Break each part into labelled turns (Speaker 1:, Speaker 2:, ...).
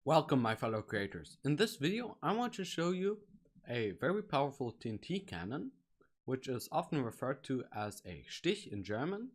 Speaker 1: Welcome my fellow creators. In this video I want to show you a very powerful TNT cannon, which is often referred to as a Stich in German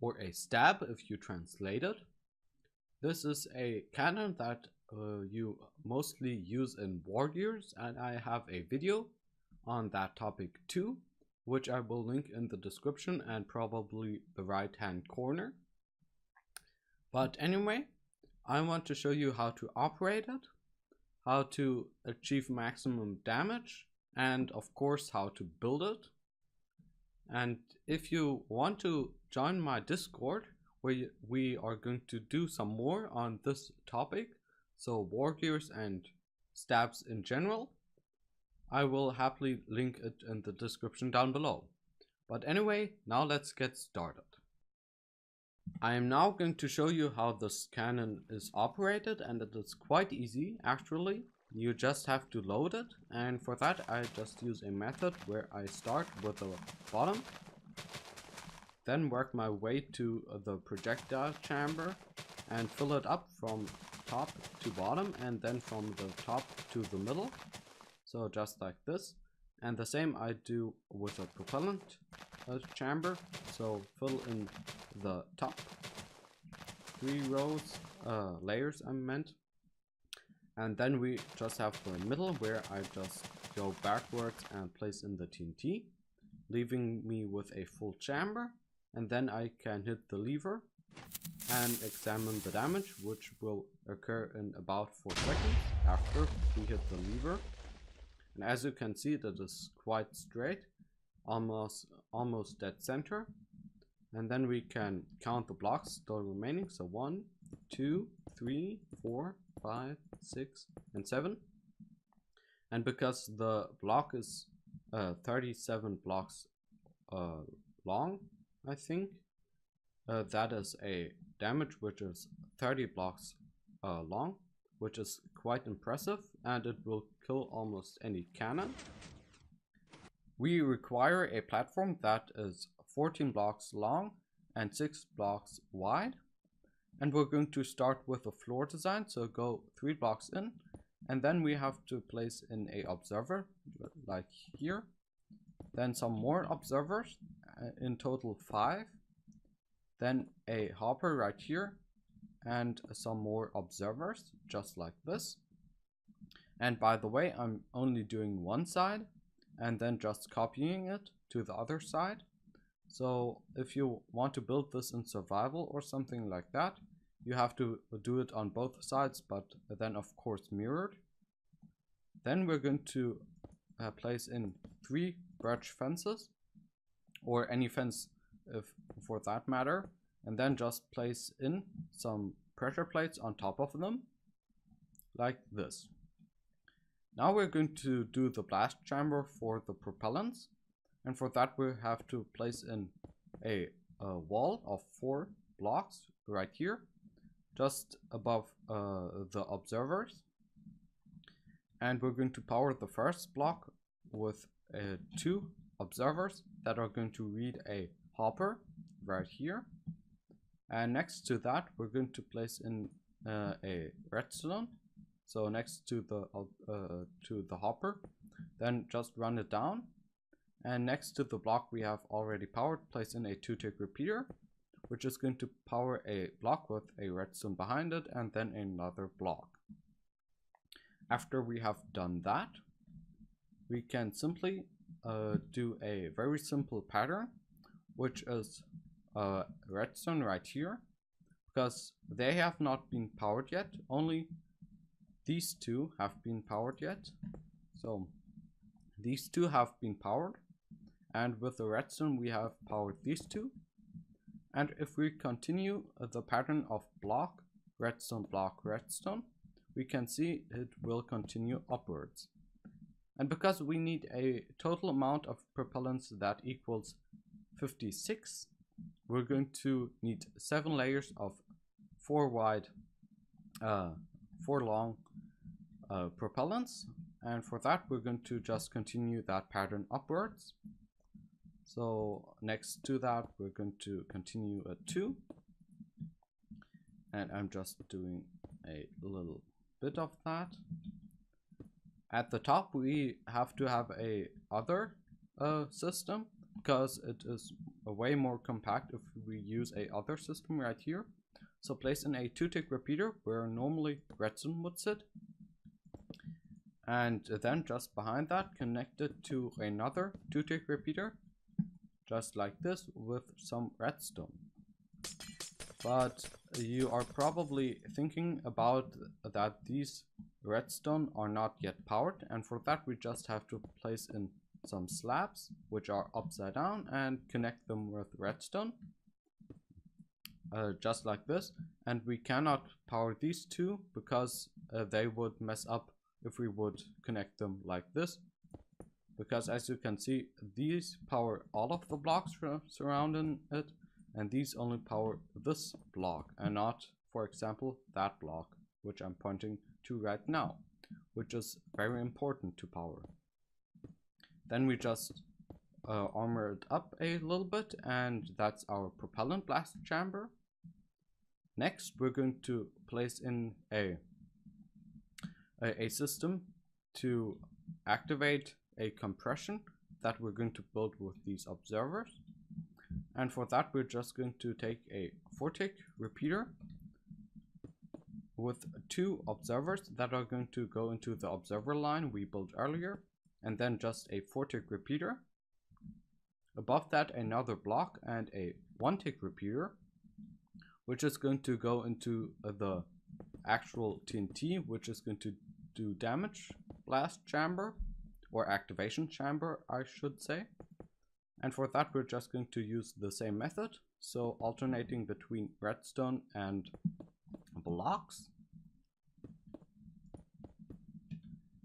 Speaker 1: or a stab if you translate it. This is a cannon that you mostly use in Wargears, and I have a video on that topic too, which I will link in the description and probably the right hand corner. But anyway, I want to show you how to operate it, how to achieve maximum damage, and of course how to build it. And if you want to join my Discord, where we are going to do some more on this topic, so Wargears and stabs in general, I will happily link it in the description down below. But anyway, now let's get started. I am now going to show you how this cannon is operated, and it is quite easy actually. You just have to load it, and for that I just use a method where I start with the bottom, then work my way to the projectile chamber and fill it up from top to bottom and then from the top to the middle, so just like this. And the same I do with a propellant chamber, so fill in the top 3 layers I meant, and then we just have the middle where I just go backwards and place in the TNT, leaving me with a full chamber, and then I can hit the lever and examine the damage, which will occur in about 4 seconds after we hit the lever. And as you can see, that is quite straight, almost dead center. And then we can count the blocks still remaining, so 1, 2, 3, 4, 5, 6, and 7. And because the block is 37 blocks long, I think, that is a damage which is 30 blocks long, which is quite impressive, and it will kill almost any cannon. We require a platform that is 14 blocks long and 6 blocks wide, and we're going to start with a floor design, so go 3 blocks in, and then we have to place in a observer like here, then some more observers, in total 5, then a hopper right here, and some more observers just like this. And by the way, I'm only doing one side and then just copying it to the other side. So if you want to build this in survival or something like that, you have to do it on both sides, but then of course mirrored. Then we're going to place in 3 birch fences, or any fence if for that matter, and then just place in some pressure plates on top of them like this. Now we're going to do the blast chamber for the propellants, and for that we have to place in a wall of 4 blocks right here, just above the observers. And we're going to power the first block with 2 observers that are going to read a hopper right here. And next to that we're going to place in a redstone, so next to the hopper, then just run it down. And next to the block we have already powered, place in a 2-tick repeater, which is going to power a block with a redstone behind it, and then another block. After we have done that, we can simply do a very simple pattern, which is redstone right here, because they have not been powered yet. Only these 2 have been powered yet. So these 2 have been powered, and with the redstone we have powered these 2. And if we continue the pattern of block, redstone, block, redstone, we can see it will continue upwards. And because we need a total amount of propellants that equals 56, we're going to need 7 layers of 4 wide, 4 long propellants. And for that we're going to just continue that pattern upwards. So next to that we're going to continue a 2, and I'm just doing a little bit of that. At the top we have to have a other system, because it is way more compact if we use a other system right here. So place in a 2-tick repeater where normally redstone would sit, and then just behind that connect it to another 2-tick repeater, just like this, with some redstone. But you are probably thinking about that these redstone are not yet powered, and for that we just have to place in some slabs which are upside down and connect them with redstone, just like this. And we cannot power these two because they would mess up if we would connect them like this, because as you can see, these power all of the blocks surrounding it, and these only power this block and not, for example, that block which I'm pointing to right now, which is very important to power. Then we just armor it up a little bit, and that's our propellant blast chamber. Next we're going to place in a system to activate a compression that we're going to build with these observers. And for that we're just going to take a 4-tick repeater with 2 observers that are going to go into the observer line we built earlier, and then just a 4-tick repeater. Above that another block and a 1-tick repeater, which is going to go into the actual TNT, which is going to do damage blast chamber, or activation chamber I should say. And for that we're just going to use the same method, so alternating between redstone and blocks.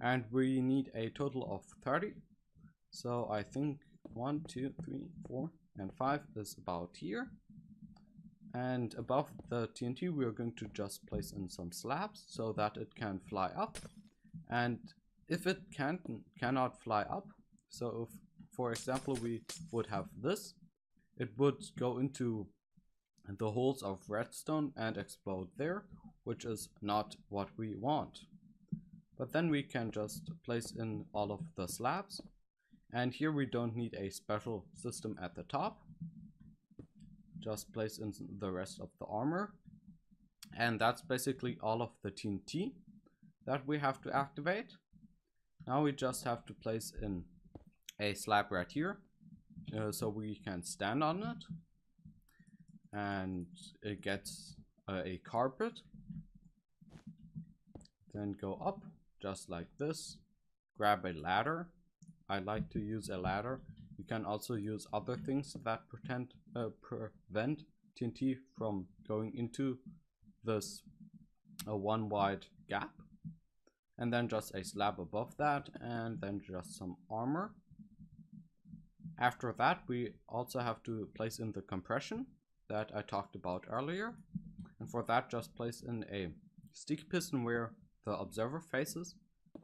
Speaker 1: And we need a total of 30, so I think 1, 2, 3, 4 and 5 is about here. And above the TNT we are going to just place in some slabs so that it can fly up. And if it cannot fly up, so if for example we would have this, it would go into the holes of redstone and explode there, which is not what we want. But then we can just place in all of the slabs, and here we don't need a special system at the top. Just place in the rest of the armor, and that's basically all of the TNT that we have to activate. Now we just have to place in a slab right here, so we can stand on it, and it gets a carpet. Then go up just like this, grab a ladder. I like to use a ladder. You can also use other things that prevent TNT from going into this one wide gap. And then just a slab above that, and then just some armor. After that we also have to place in the compression that I talked about earlier. And for that just place in a sticky piston where the observer faces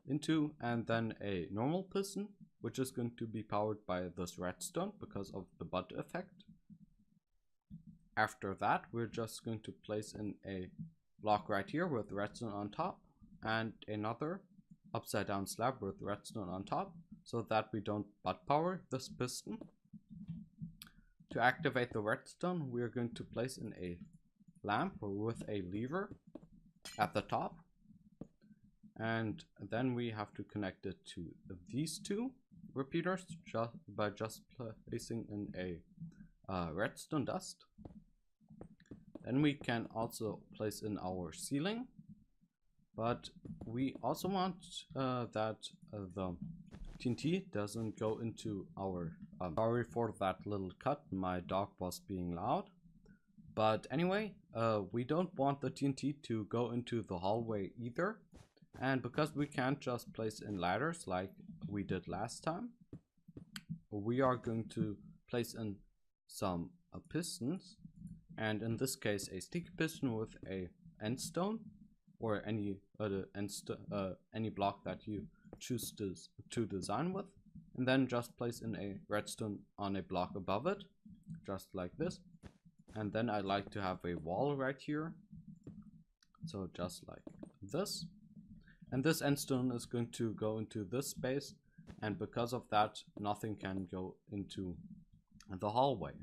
Speaker 1: into, and then a normal piston which is going to be powered by this redstone because of the butt effect. After that we're just going to place in a block right here with redstone on top, and another upside down slab with redstone on top, so that we don't butt power this piston. To activate the redstone we're going to place in a lamp with a lever at the top, and then we have to connect it to these 2 repeaters by just placing in a redstone dust. Then we can also place in our ceiling, but we also want that the TNT doesn't go into our sorry for that little cut, my dog was being loud. But anyway, we don't want the TNT to go into the hallway either, and because we can't just place in ladders like we did last time, we are going to place in some pistons, and in this case a sticky piston with a end stone, or any other any block that you choose to design with, and then just place in a redstone on a block above it, just like this. And then I like to have a wall right here, so just like this. And this endstone is going to go into this space, and because of that, nothing can go into the hallway.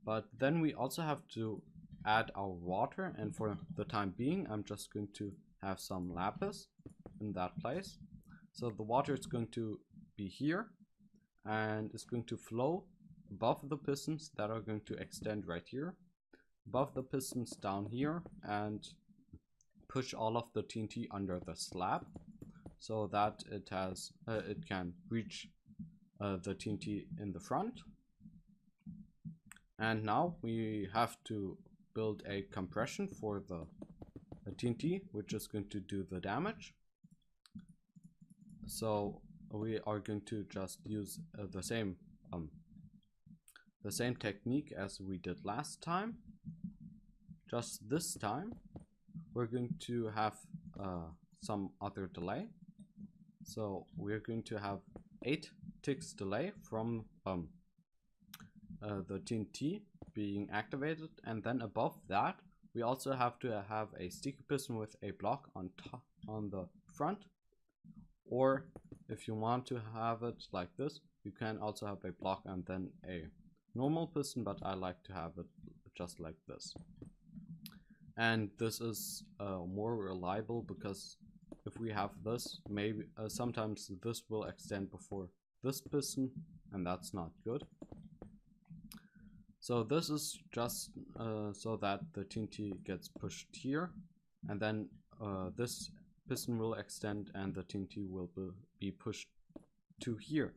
Speaker 1: But then we also have to add our water, and for the time being, I'm just going to have some lapis in that place. So the water is going to be here, and it's going to flow above the pistons that are going to extend right here, above the pistons down here, and push all of the TNT under the slab so that it can reach the TNT in the front. And now we have to build a compression for the TNT, which is going to do the damage. So we are going to just use the same technique as we did last time. Just this time we're going to have some other delay. So we're going to have 8 ticks delay from the TNT being activated, and then above that we also have to have a sticky piston with a block on top on the front, or if you want to have it like this, you can also have a block and then a normal piston, but I like to have it just like this. And this is more reliable, because if we have this, maybe sometimes this will extend before this piston, and that's not good. So this is just so that the TNT gets pushed here, and then this piston will extend and the TNT will be pushed to here.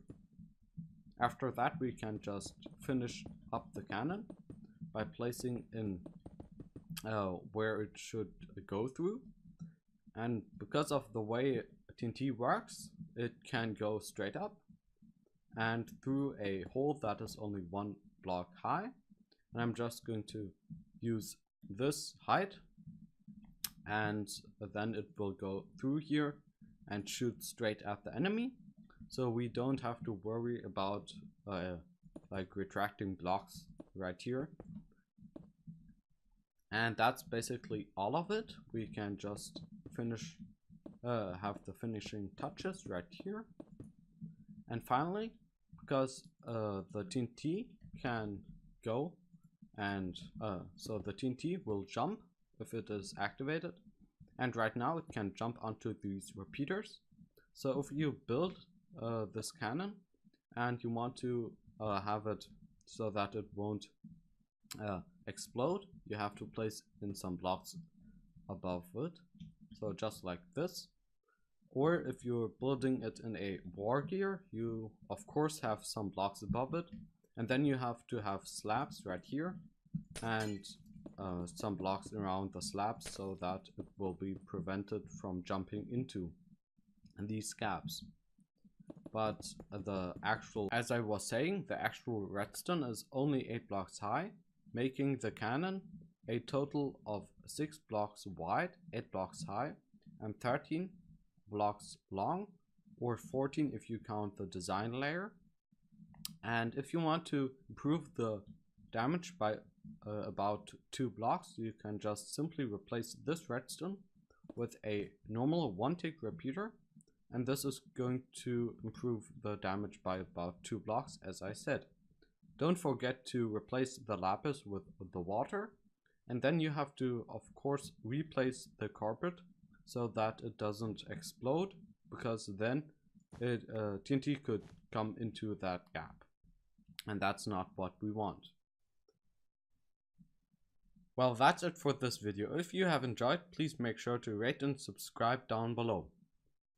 Speaker 1: After that, we can just finish up the cannon by placing in where it should go through. And because of the way TNT works, it can go straight up and through a hole that is only 1 block high. And I'm just going to use this height, and then it will go through here and shoot straight at the enemy. So we don't have to worry about like retracting blocks right here. And that's basically all of it. We can just finish, have the finishing touches right here. And finally, because the TNT can go, and so the TNT will jump if it is activated, and right now it can jump onto these repeaters. So if you build this cannon and you want to have it so that it won't explode, you have to place in some blocks above it, so just like this. Or if you're building it in a Wargear, you of course have some blocks above it, and then you have to have slabs right here and some blocks around the slabs so that it will be prevented from jumping into these gaps. But as I was saying, the actual redstone is only 8 blocks high, making the cannon a total of 6 blocks wide, 8 blocks high, and 13 blocks long, or 14 if you count the design layer. And if you want to improve the damage by about 2 blocks, you can just simply replace this redstone with a normal 1-tick repeater, and this is going to improve the damage by about 2 blocks, as I said. Don't forget to replace the lapis with the water, and then you have to of course replace the carpet so that it doesn't explode, because then TNT could come into that gap, and that's not what we want. Well, that's it for this video. If you have enjoyed, please make sure to rate and subscribe down below.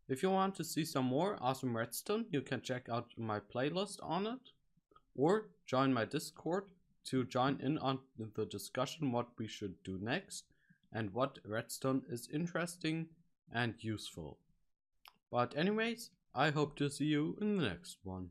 Speaker 1: If you want to see some more awesome redstone, you can check out my playlist on it, or join my Discord to join in on the discussion what we should do next and what redstone is interesting and useful. But anyways, I hope to see you in the next one.